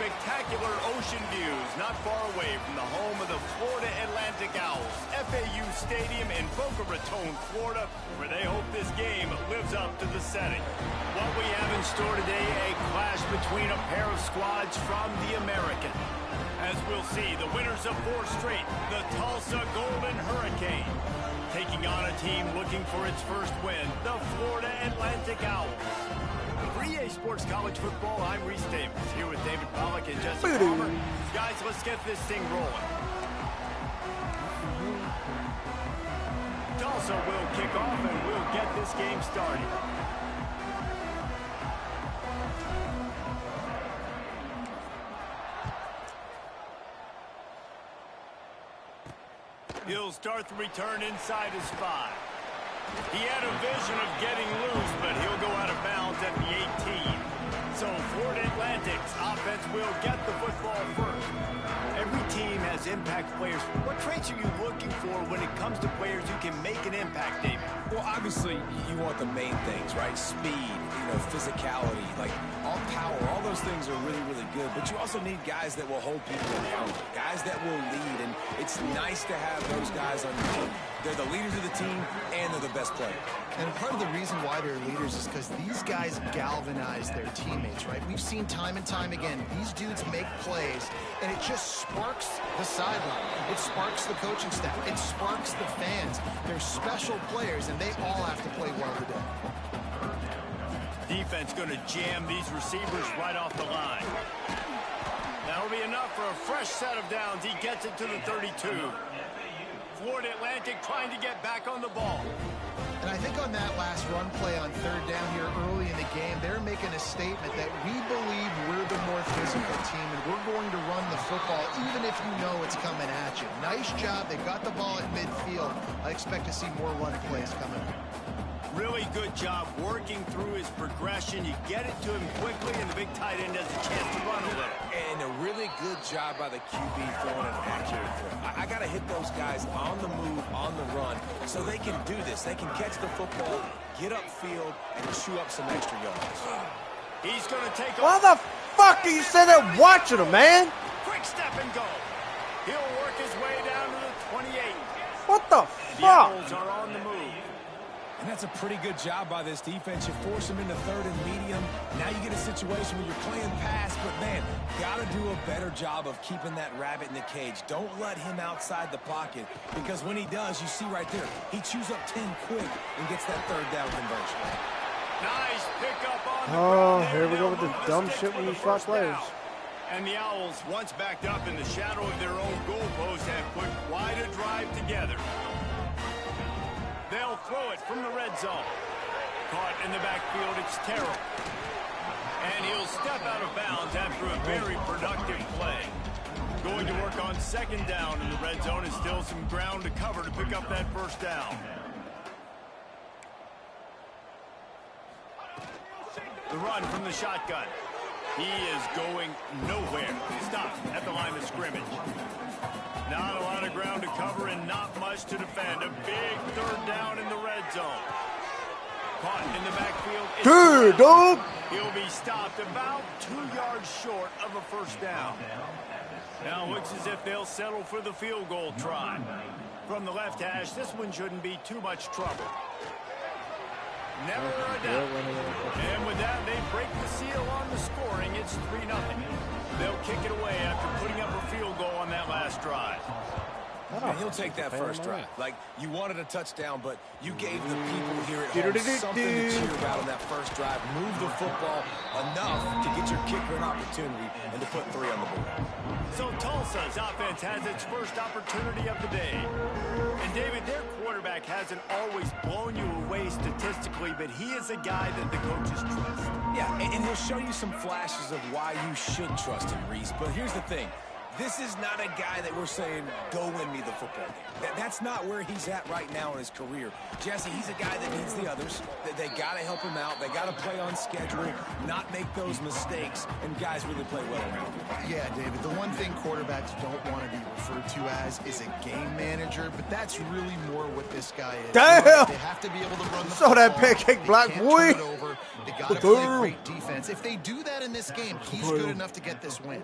spectacular ocean views not far away from the home of the Florida Atlantic Owls, FAU Stadium in Boca Raton, Florida, where they hope this game lives up to the setting. What we have in store today, a clash between a pair of squads from the American. As we'll see, the winners of 4 straight, the Tulsa Golden Hurricane, taking on a team looking for its first win, the Florida Atlantic Owls. For EA Sports College Football, I'm Reese Davis, here with David Pollack and Jesse Palmer. Guys, let's get this thing rolling. Tulsa will kick off and we'll get this game started. He'll start the return inside his 5. He had a vision of getting loose, but he'll go out of bounds at the 18. So Florida Atlantic's offense will get the football first. Every team has impact players. What traits are you looking for when it comes to players who can make an impact, David? Well, obviously, you want the main things, right? Speed, physicality, like all power, all those things are really, really good. But you also need guys that will hold people accountable, guys that will lead. And it's nice to have those guys on your team. They're the leaders of the team, and they're the best players. And part of the reason why they're leaders is because these guys galvanize their teammates, right? We've seen time and time again, these dudes make plays, and it just sparks the sideline. It sparks the coaching staff. It sparks the fans. They're special players, and they all have to play well today. Defense going to jam these receivers right off the line. That'll be enough for a fresh set of downs. He gets it to the 32. Florida Atlantic trying to get back on the ball. And I think on that last run play on 3rd down here early in the game, they're making a statement that we believe we're the more physical team and we're going to run the football even if you know it's coming at you. Nice job. They got the ball at midfield. I expect to see more run plays coming up. Really good job working through his progression. You get it to him quickly, and the big tight end has a chance to run a little. And a really good job by the QB throwing an accurate throw. I got to hit those guys on the move, on the run, so they can do this. They can catch the football, get upfield, and chew up some extra yards. He's going to take Why the fuck are you sitting there watching him, man? Quick step and go. He'll work his way down to the 28. What the The fuck? Owls are on the move. And that's a pretty good job by this defense. You force them into 3rd and medium. Now you get a situation where you're playing pass, but man, got to do a better job of keeping that rabbit in the cage. Don't let him outside the pocket, because when he does, you see right there, he chews up 10 quick and gets that 3rd down conversion. Nice pickup on the Oh, ground here we there. go with the dumb shit when you swap players. And the Owls, once backed up in the shadow of their own goalpost, have put quite a drive together. They'll throw it from the red zone. Caught in the backfield, it's Terrell. And he'll step out of bounds after a very productive play. Going to work on 2nd down in the red zone, and still some ground to cover to pick up that 1st down. The run from the shotgun. He is going nowhere. Stop at the line of scrimmage. Not a lot of ground to cover and not much to defend. A big 3rd down in the red zone. Caught in the backfield. Dude, dog. He'll be stopped about 2 yards short of a 1st down. Now looks as if they'll settle for the field goal try. From the left hash, this one shouldn't be too much trouble. Never a doubt. And with that, they break the seal on the scoring. It's 3-0. They'll kick it away after putting up a field goal on that last drive. And he'll take that 1st drive. Like, you wanted a touchdown, but you gave the people here at home something to cheer about on that 1st drive. Move the football enough to get your kicker an opportunity and to put 3 on the board. So Tulsa's offense has its first opportunity of the day. And David, their quarterback hasn't always blown you away statistically, but he is a guy that the coaches trust. Yeah, and he'll show you some flashes of why you should trust him, Reese. But here's the thing. This is not a guy that we're saying, go win me the football game. That's not where he's at right now in his career. Jesse, he's a guy that needs the others. They got to help him out. They got to play on schedule, not make those mistakes, and guys really play well around him. Yeah, David, the one thing quarterbacks don't want to be referred to as is a game manager, but that's really more what this guy is. Damn! They have to be able to run the Saw football. that pancake They block, can't boy. turn it over. They got to play great defense. If they do that in this game, he's good enough to get this win.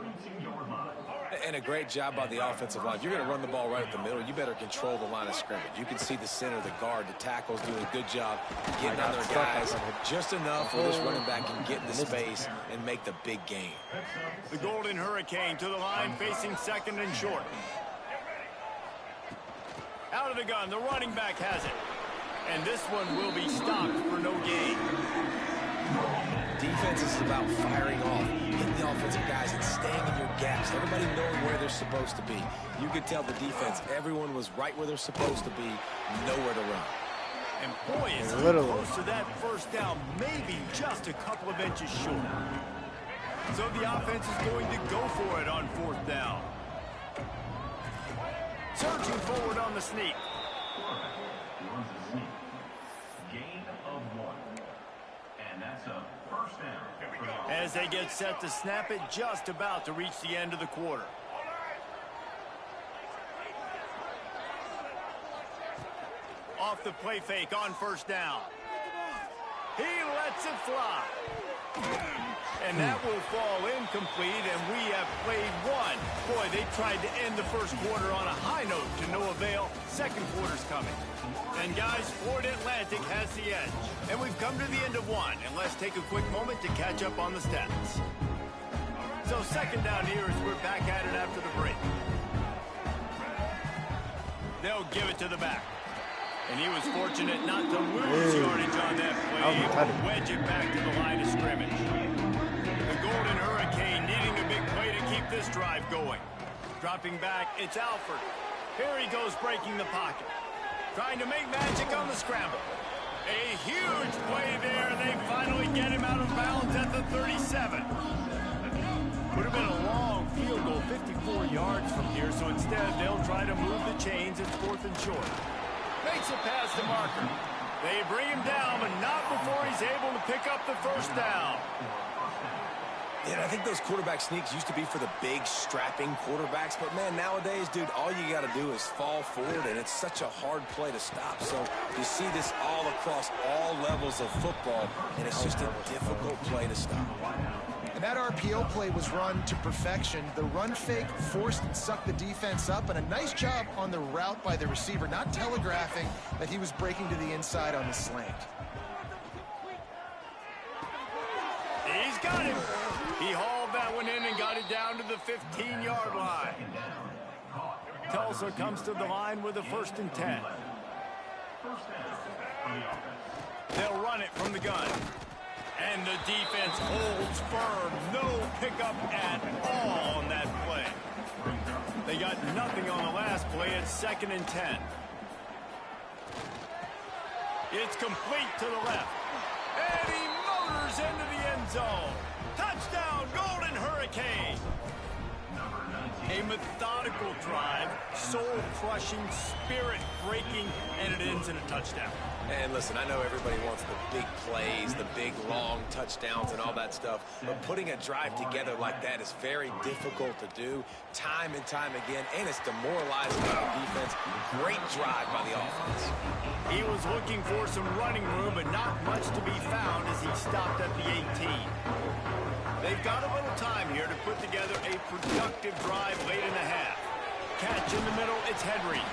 And a great job by the offensive line. You're going to run the ball right at the middle. You better control the line of scrimmage. You can see the center, the guard, the tackles doing a good job getting on their guys just enough where this running back can get in the space and make the big game. The Golden Hurricane to the line, facing second and short. Out of the gun, the running back has it. And this one will be stopped for no gain. Defense is about firing off, hitting the offensive guys and staying in your gaps. Everybody knowing where they're supposed to be. You could tell the defense, everyone was right where they're supposed to be, nowhere to run. And boy, is he close to that first down, maybe just a couple of inches short. So the offense is going to go for it on fourth down. Surging forward on the sneak. Gain of 1. And that's a first down. As they get set to snap it, just about to reach the end of the quarter. Off the play fake on first down. He lets it fly. And that will fall incomplete, and we have played one. Boy, they tried to end the first quarter on a high note to no avail. Second quarter's coming. And guys, Florida Atlantic has the edge. And we've come to the end of one, and let's take a quick moment to catch up on the stats. So second down here as we're back at it after the break. They'll give it to the back. And he was fortunate not to lose yardage on that play. Wedge it back to the line of scrimmage. The Golden Hurricane needing a big play to keep this drive going. Dropping back, it's Alford. Here he goes breaking the pocket. Trying to make magic on the scramble. A huge play there, and they finally get him out of bounds at the 37. Would have been a long field goal, 54 yards from here, so instead they'll try to move the chains. It's fourth and short. Makes it past the marker. They bring him down, but not before he's able to pick up the first down. Yeah, I think those quarterback sneaks used to be for the big, strapping quarterbacks. But, man, nowadays, dude, all you got to do is fall forward, and it's such a hard play to stop. So you see this all across all levels of football, and it's just a difficult play to stop. And that RPO play was run to perfection. The run fake forced and sucked the defense up, and a nice job on the route by the receiver, not telegraphing that he was breaking to the inside on the slant. He's got him. He hauled that one in and got it down to the 15-yard line. Tulsa comes to the line with a 1st and 10. They'll run it from the gun. And the defense holds firm. No pickup at all on that play. They got nothing on the last play. It's 2nd and 10. It's complete to the left. And he motors into the end zone. Touchdown, Golden Hurricane. A methodical drive, soul-crushing, spirit-breaking, and it ends in a touchdown. And listen, I know everybody wants the big plays, the big, long touchdowns and all that stuff, but putting a drive together like that is very difficult to do time and time again, and it's demoralizing for the defense. Great drive by the offense. He was looking for some running room, but not much to be found as he stopped at the 18. They've got a little time here to put together a productive drive late in the half. Catch in the middle, it's Henry.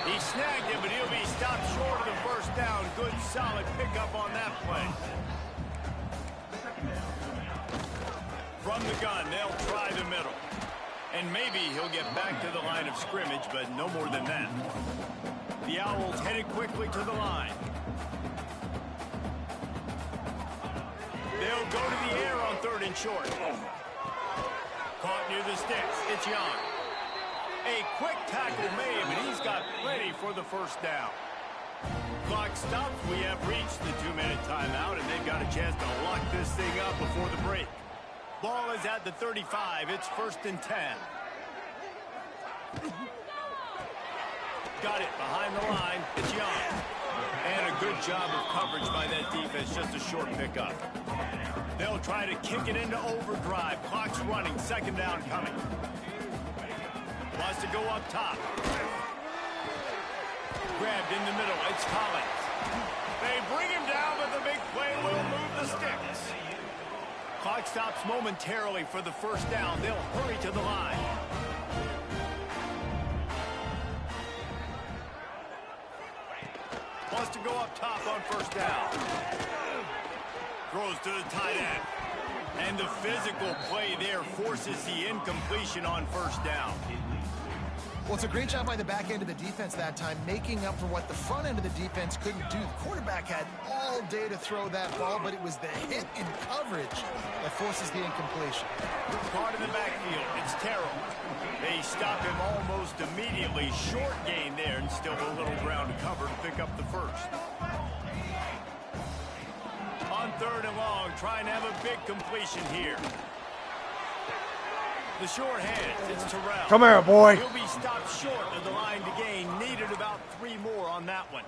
He snagged him, but he'll be stopped short of the first down. Good, solid pickup on that play. From the gun, they'll try the middle. And maybe he'll get back to the line of scrimmage, but no more than that. The Owls headed quickly to the line. They'll go to the air on 3rd and short. Caught near the sticks. It's Young. A quick tackle made, but he's got plenty for the first down. Clock stops. We have reached the 2-minute timeout, and they've got a chance to lock this thing up before the break. Ball is at the 35. It's 1st and 10. Got it behind the line. It's Young. And a good job of coverage by that defense. Just a short pickup. They'll try to kick it into overdrive. Clock's running. 2nd down coming. Wants to go up top. Grabbed in the middle. It's Collins. They bring him down, but the big play will move the the sticks. Clock stops momentarily for the first down. They'll hurry to the line. Wants to go up top on first down. Throws to the tight end. And the physical play there forces the incompletion on first down. Well, it's a great job by the back end of the defense that time, making up for what the front end of the defense couldn't do. The quarterback had all day to throw that ball, but it was the hit in coverage that forces the incompletion. Caught in the backfield. It's Terrell. They stop him almost immediately. Short gain there, and still a little ground to cover to pick up the first. On third and long, trying to have a big completion here. The short hands, it's Terrell. Come here, boy. He'll be stopped short of the line to gain. Needed about 3 more on that one.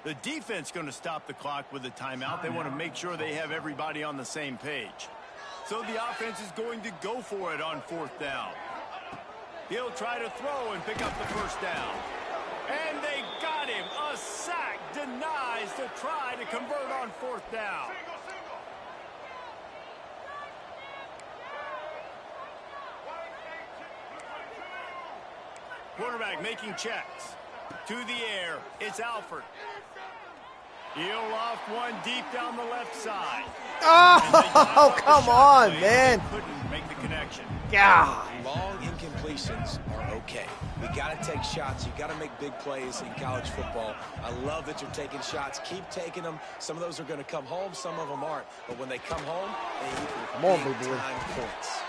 The defense going to stop the clock with a timeout. They want to make sure they have everybody on the same page. So the offense is going to go for it on fourth down. He'll try to throw and pick up the first down. And they got him. A sack denies to try to convert on fourth down. Quarterback making checks. To the air, it's Alford. He'll loft one deep down the left side. Oh, come on, man. Couldn't make the connection. God. Long incompletions are okay. We got to take shots. You got to make big plays in college football. I love that you're taking shots. Keep taking them. Some of those are going to come home. Some of them aren't. But when they come home, they equal big-time points.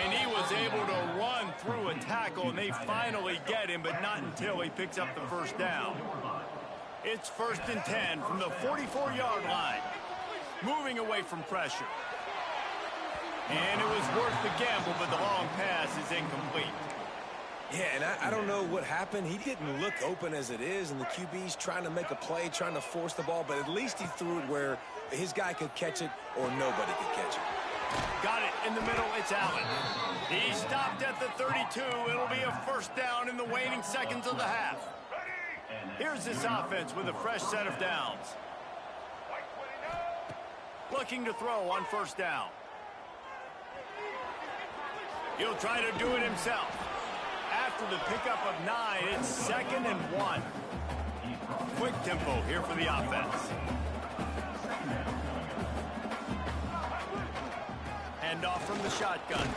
And he was able to run through a tackle, and they finally get him, but not until he picks up the first down. It's 1st and 10 from the 44-yard line. Moving away from pressure. And it was worth the gamble, but the long pass is incomplete. Yeah, and I don't know what happened. He didn't look open as it is, and the QB's trying to make a play, trying to force the ball, but at least he threw it where his guy could catch it or nobody could catch it. Got it in the middle, it's Allen. He stopped at the 32. It'll be a first down in the waning seconds of the half. Here's this offense with a fresh set of downs. Looking to throw on first down. He'll try to do it himself. After the pickup of 9, it's 2nd and 1. Quick tempo here for the offense. Hand off from the shotgun.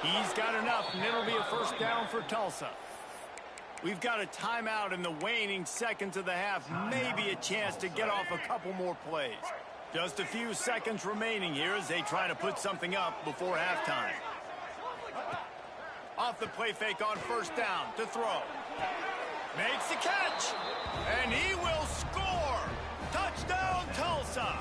He's got enough, and it'll be a first down for Tulsa. We've got a timeout in the waning seconds of the half. Maybe a chance to get off a couple more plays. Just a few seconds remaining here as they try to put something up before halftime. Off the play fake on first down to throw. Makes the catch, and he will score. Touchdown, Tulsa.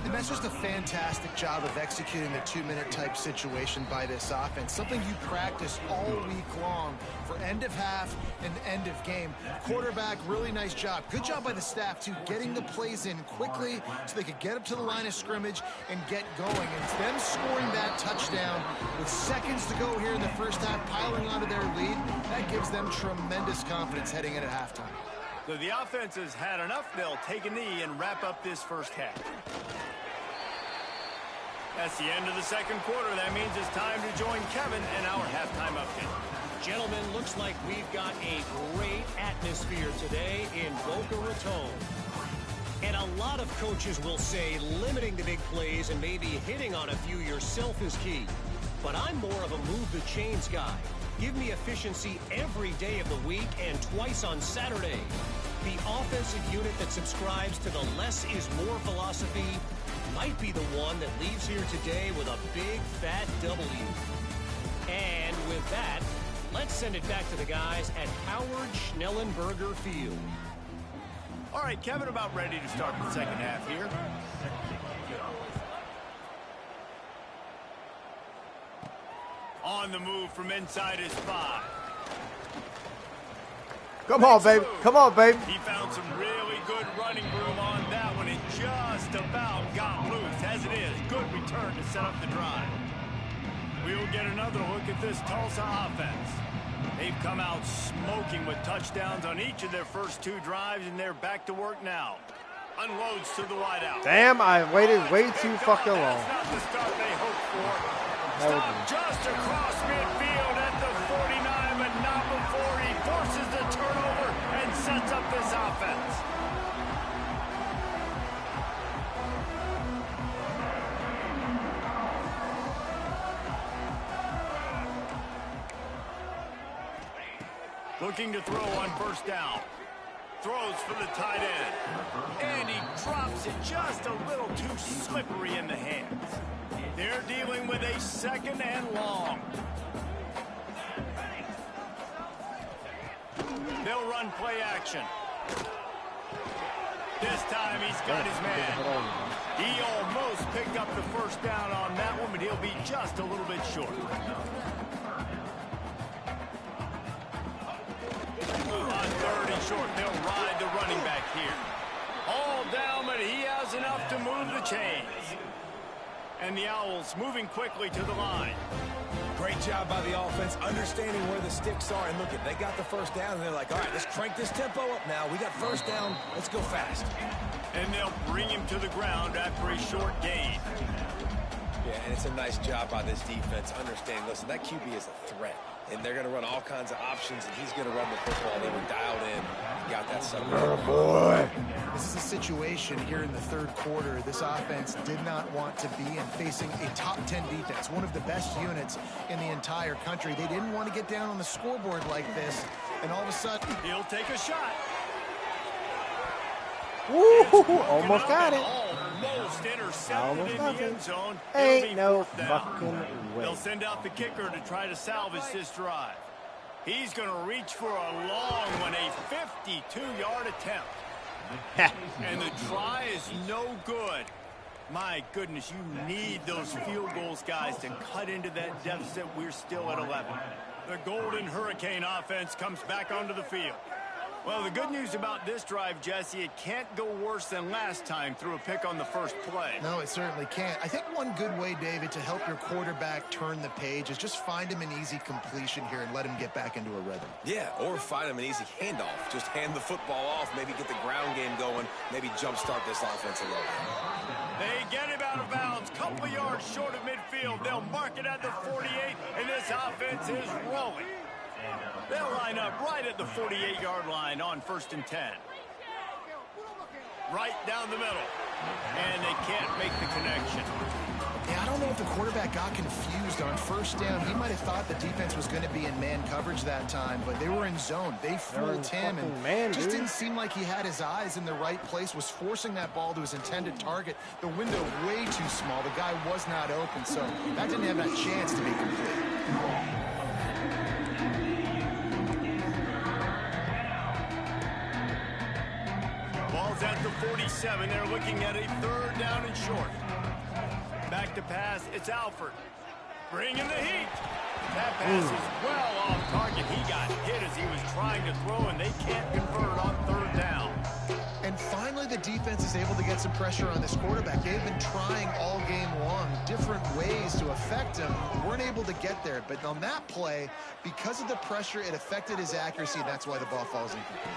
And that's just a fantastic job of executing the 2-minute type situation by this offense. Something you practice all week long for end of half and end of game. Quarterback, really nice job. Good job by the staff, too, getting the plays in quickly so they could get up to the line of scrimmage and get going. And it's them scoring that touchdown with seconds to go here in the first half, piling onto their lead. That gives them tremendous confidence heading in at halftime. So the offense has had enough. They'll take a knee and wrap up this first half. That's the end of the second quarter. That means it's time to join Kevin and our halftime update. Gentlemen, looks like we've got a great atmosphere today in Boca Raton. And a lot of coaches will say limiting the big plays and maybe hitting on a few yourself is key. But I'm more of a move the chains guy. Give me efficiency every day of the week and twice on Saturday. The offensive unit that subscribes to the less is more philosophy might be the one that leaves here today with a big fat W. And with that, let's send it back to the guys at Howard Schnellenberger Field. All right, Kevin, about ready to start the second half here. On the move from inside his 5. Come on, baby. Come on, baby. He found some really good running room on that one. It just about got loose. As it is, good return to set up the drive. We will get another look at this Tulsa offense. They've come out smoking with touchdowns on each of their first 2 drives, and they're back to work now. Unloads to the wideout. Damn, I waited way too fucking long. That's not the start they hoped for. Stop just across midfield at the 49, but not before he forces the turnover and sets up this offense. Looking to throw on first down. Throws for the tight end. And he drops it just a little too slippery in the hands. They're dealing with a second and long. They'll run play action. This time he's got his man. He almost picked up the first down on that one, but he'll be just a little bit short. On third and short, they'll ride the running back here. All down, but he has enough to move the chains. And the Owls moving quickly to the line. Great job by the offense, understanding where the sticks are. And look, they got the first down, and they're like, all right, let's crank this tempo up now. We got first down. Let's go fast. And they'll bring him to the ground after a short gain. Yeah, and it's a nice job by this defense. Understand, listen, that QB is a threat. And they're going to run all kinds of options, and he's going to run the football. They were dialed in. He got that something. Oh, boy. This is a situation here in the third quarter this offense did not want to be in, facing a top 10 defense, one of the best units in the entire country. They didn't want to get down on the scoreboard like this, and all of a sudden... He'll take a shot. Woo, almost got it. Almost intercepted Almost in got the it. end zone. Ain't no Fourth down. fucking way. They'll send out the kicker to try to salvage this drive. He's going to reach for a long one, a 52-yard attempt. And the try is no good. My goodness, you need those field goals, guys, to cut into that deficit. We're still at 11. The Golden Hurricane offense comes back onto the field. Well, the good news about this drive, Jesse, it can't go worse than last time through a pick on the first play. No, it certainly can't. I think one good way, David, to help your quarterback turn the page is just find him an easy completion here and let him get back into a rhythm. Yeah, or find him an easy handoff. Just hand the football off, maybe get the ground game going, maybe jumpstart this offense a little. They get him out of bounds, couple of yards short of midfield. They'll mark it at the 48, and this offense is rolling. They'll line up right at the 48-yard line on 1st and 10. Right down the middle. And they can't make the connection. Yeah, I don't know if the quarterback got confused on first down. He might have thought the defense was going to be in man coverage that time, but they were in zone. They fooled him and just didn't seem like he had his eyes in the right place, was forcing that ball to his intended target. The window way too small. The guy was not open, so that didn't have that chance to be complete. Ball's at the 47. They're looking at a 3rd down and short. Back to pass. It's Alford. Bringing the heat. That pass is well off target. He got hit as he was trying to throw, and they can't convert on 3rd down. And finally, the defense is able to get some pressure on this quarterback. They've been trying all game long different ways to affect him. Weren't able to get there. But on that play, because of the pressure, it affected his accuracy, and that's why the ball falls incomplete.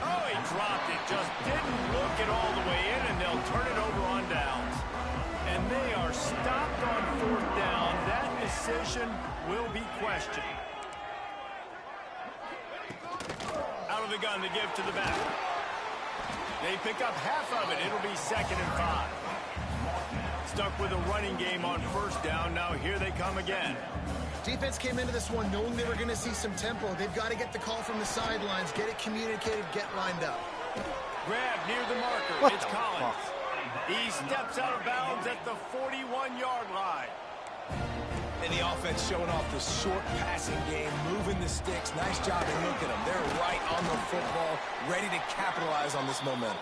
Oh, he dropped it. Just didn't look it all the way in, and they'll turn it over on downs. And they are stopped on 4th down. That decision will be questioned. Out of the gun to give to the back. They pick up half of it. It'll be 2nd and 5. Stuck with a running game on 1st down. Now here they come again. Defense came into this one knowing they were going to see some tempo. They've got to get the call from the sidelines, get it communicated, get lined up. Grab near the marker. It's Collins. He steps out of bounds at the 41-yard line. And the offense showing off the short passing game, moving the sticks. Nice job, and look at them. They're right on the football, ready to capitalize on this momentum.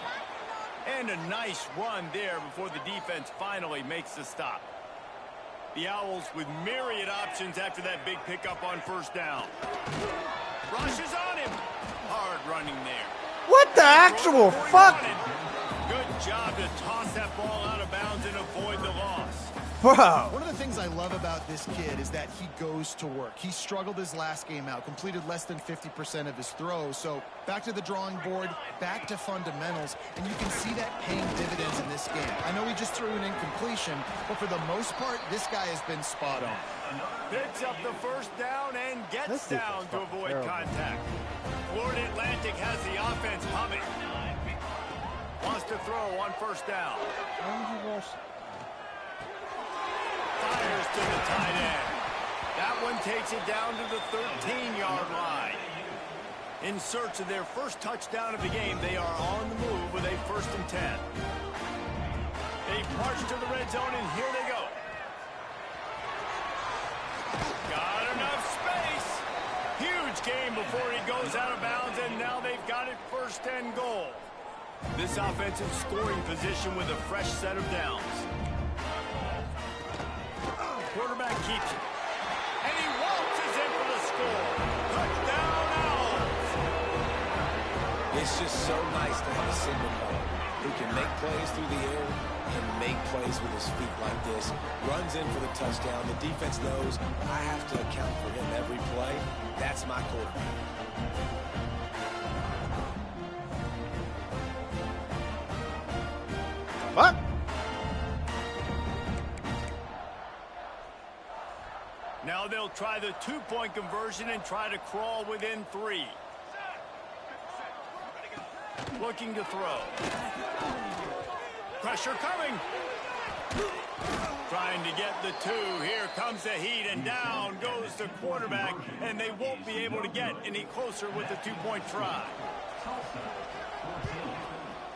And a nice run there before the defense finally makes the stop. The Owls with myriad options after that big pickup on 1st down. Rushes on him. Hard running there. What the actual fuck? Good job to toss that ball out of bounds and avoid the loss. Bro. One of the things I love about this kid is that he goes to work. He struggled his last game out, completed less than 50% of his throws. So back to the drawing board, back to fundamentals, and you can see that paying dividends in this game. I know he just threw an incompletion, but for the most part, this guy has been spot on. Picks up the first down and gets down to avoid contact. Florida Atlantic has the offense humming. Wants to throw on first down. Fires to the tight end. That one takes it down to the 13-yard line. In search of their first touchdown of the game, they are on the move with a 1st and 10. They march to the red zone, and here they go. Got enough space. Huge game before he goes out of bounds, and now they've got it 1st and goal. This offensive scoring position with a fresh set of downs. Quarterback keeps it. And he waltzes in for the score. Touchdown, Owls. It's just so nice to have a signal caller who can make plays through the air and make plays with his feet like this. Runs in for the touchdown. The defense knows I have to account for him every play. That's my quarterback. What? Now they'll try the 2-point conversion and try to crawl within 3. Looking to throw. Pressure coming. Trying to get the 2. Here comes the heat, and down goes the quarterback, and they won't be able to get any closer with the 2-point try. Tulsa, 14.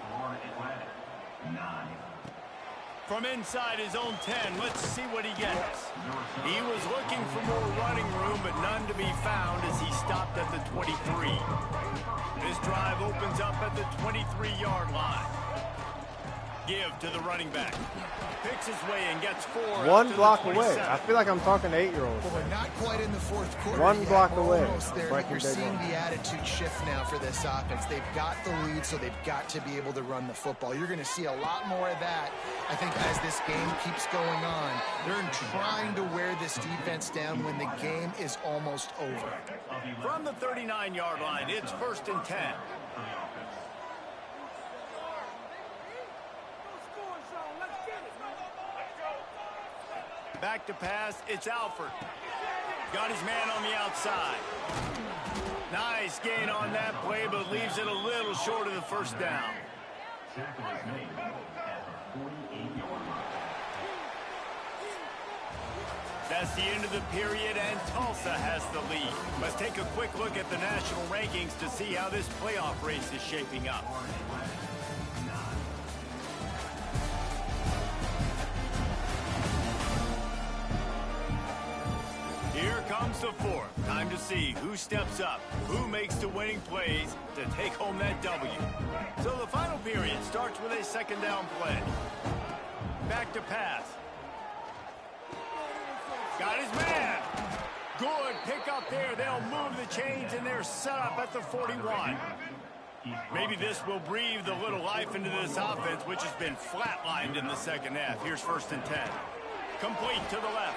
Florida Atlantic, 9. From inside his own 10, let's see what he gets. He was looking for more running room, but none to be found as he stopped at the 23. This drive opens up at the 23-yard line. Give to the running back. Picks his way and gets 4. One block away. I feel like I'm talking to 8-year-olds. Well, we're not quite in the 4th quarter. One block away. Almost there. We're seeing the attitude shift now for this offense. They've got the lead, so they've got to be able to run the football. You're going to see a lot more of that, I think, as this game keeps going on. They're trying to wear this defense down when the game is almost over. From the 39-yard line, it's 1st and 10. Back to pass, it's Alford. Got his man on the outside. Nice gain on that play, but leaves it a little short of the 1st down. Tackle is made at the 48-yard line. That's the end of the period, and Tulsa has the lead. Let's take a quick look at the national rankings to see how this playoff race is shaping up. Here comes the 4th. Time to see who steps up, who makes the winning plays to take home that W. So the final period starts with a 2nd down play. Back to pass. Got his man. Good pick up there. They'll move the chains, and they're set up at the 41. Maybe this will breathe a little life into this offense, which has been flatlined in the 2nd half. Here's 1st and 10. Complete to the left.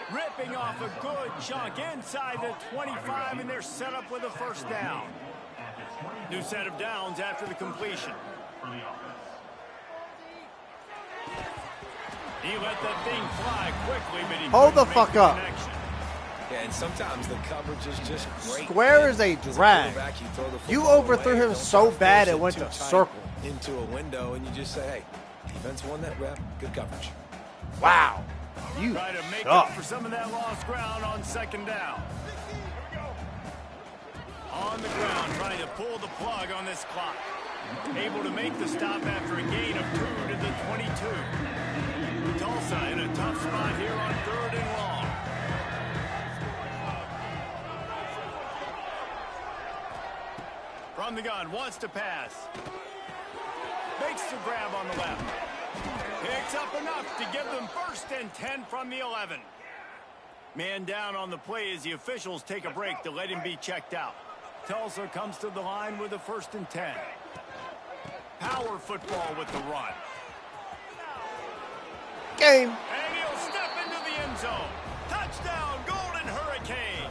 Ripping off a good chunk inside the 25, and they're set up with a 1st down. New set of downs after the completion. He let that thing fly quickly, but he Hold the fuck up. Connection. Yeah, and sometimes the coverage is just great. Square is a drag. You overthrew him so bad it went to circle. Into a window, and you just say, hey, defense won that rep. Good coverage. Wow. You Try to make suck. up for some of that lost ground on 2nd down. On the ground, trying to pull the plug on this clock. Able to make the stop after a gain of 2 to the 22. Tulsa in a tough spot here on 3rd and long. From the gun, wants to pass. Makes the grab on the left. Picks up enough to give them 1st and 10 from the 11. Man down on the play as the officials take a break to let him be checked out. Tulsa comes to the line with a 1st and 10. Power football with the run. Game. And he'll end zone. Touchdown, Golden Hurricane.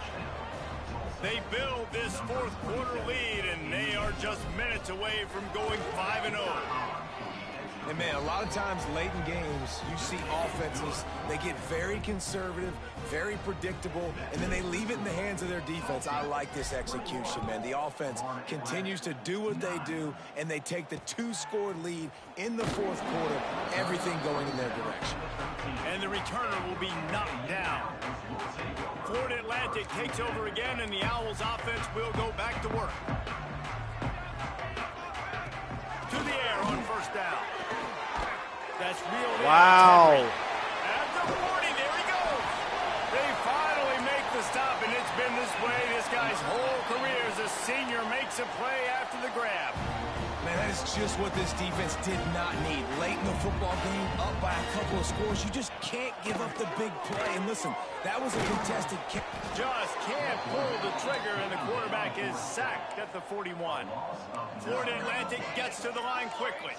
They build this fourth quarter lead, and they are just minutes away from going 5-0. And man, a lot of times late in games, you see offenses, they get very conservative, very predictable, and then they leave it in the hands of their defense. I like this execution, man. The offense continues to do what they do, and they take the 2-score lead in the fourth quarter, everything going in their direction. And the returner will be knocked down. Florida Atlantic takes over again, and the Owls offense will go back to work. To the air on first down. That's real. Wow. At the 40, there he goes. They finally make the stop, and it's been this way this guy's whole career as a senior makes a play after the grab. Man, that is just what this defense did not need. Late in the football game, up by a couple of scores, you just can't give up the big play. And listen, that was a contested kick. Just can't pull the trigger, and the quarterback is sacked at the 41. Florida Atlantic gets to the line quickly.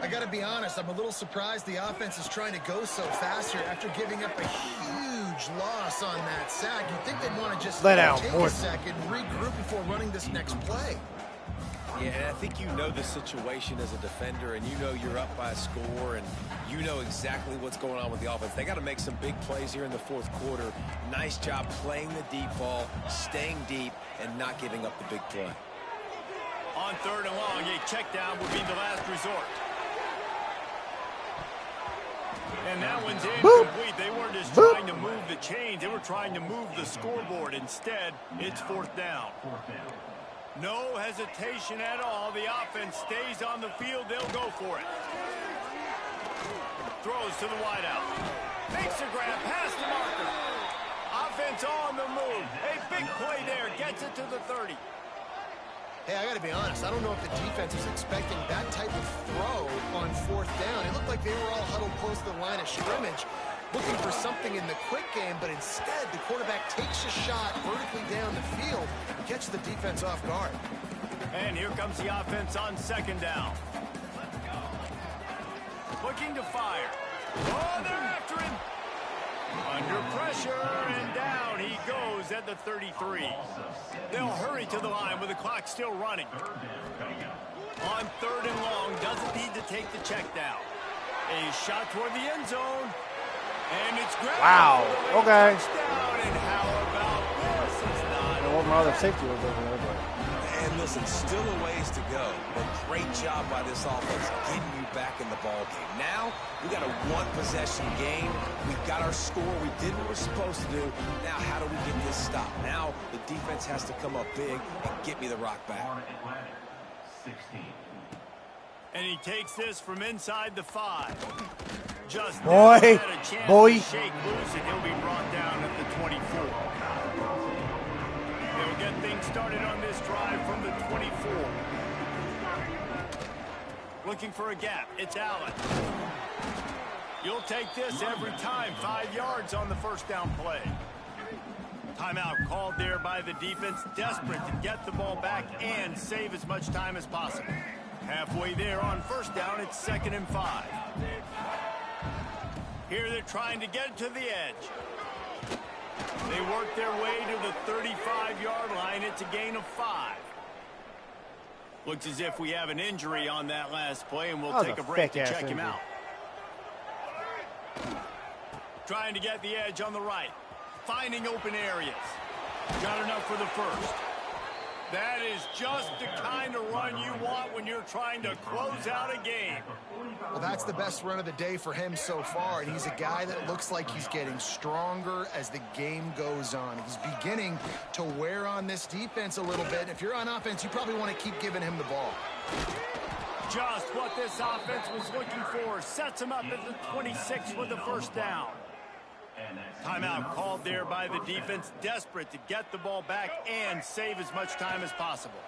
I got to be honest, I'm a little surprised the offense is trying to go so fast here after giving up a huge loss on that sack. You'd think they'd want to just take a second, regroup before running this next play. Yeah, and I think you know the situation as a defender, and you know you're up by a score, and you know exactly what's going on with the offense. They got to make some big plays here in the fourth quarter. Nice job playing the deep ball, staying deep, and not giving up the big play. On third and long, a check down would be the last resort. And that one's incomplete. They weren't just trying to move the chains. They were trying to move the scoreboard. Instead, it's fourth down. No hesitation at all. The offense stays on the field. They'll go for it. Throws to the wideout. Makes a grab past the marker. Offense on the move. A big play there. Gets it to the 30. Hey, I got to be honest. I don't know if the defense is expecting that type of throw on fourth down. It looked like they were all huddled close to the line of scrimmage, looking for something in the quick game, but instead the quarterback takes a shot vertically down the field and catches the defense off guard. And here comes the offense on second down. Looking to fire. Oh, they're after him. Under pressure, and down he goes at the 33. They'll hurry to the line with the clock still running. On third and long, doesn't need to take the check down. A shot toward the end zone. And it's grabbed. Wow. Okay. Touchdown. And how about this? It's not. I don't know what my other safety was over there, but. And listen, still a ways to go, but great job by this offense getting you back in the ball game. Now, we got a one-possession game. We've got our score. We did what we're supposed to do. Now, how do we get this stopped? Now, the defense has to come up big and get me the rock back. 16. And he takes this from inside the 5. Just Boy. had a chance to shake loose, and he'll be brought down at the 24. They'll get things started on this drive from the 24. Looking for a gap. It's Allen. You'll take this every time. 5 yards on the first down play. Timeout called there by the defense, desperate to get the ball back and save as much time as possible. Halfway there on first down, it's 2nd and 5. Here they're trying to get to the edge. They work their way to the 35-yard line. It's a gain of 5. Looks as if we have an injury on that last play, and we'll take a break to check him out. Trying to get the edge on the right. Finding open areas. Got enough for the first. That is just the kind of run you want when you're trying to close out a game. Well, that's the best run of the day for him so far, and he's a guy that looks like he's getting stronger as the game goes on. He's beginning to wear on this defense a little bit. If you're on offense, you probably want to keep giving him the ball. Just what this offense was looking for. Sets him up at the 26 with the first down. Timeout called there by the defense, desperate to get the ball back and save as much time as possible.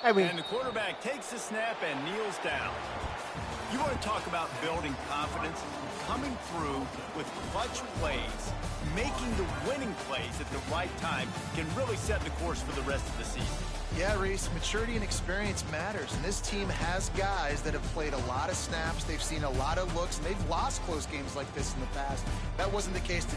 And the quarterback takes the snap and kneels down. You want to talk about building confidence? Coming through with clutch plays, making the winning plays at the right time can really set the course for the rest of the season. Yeah, Reese, maturity and experience matters, and this team has guys that have played a lot of snaps. They've seen a lot of looks, and they've lost close games like this in the past. That wasn't the case today.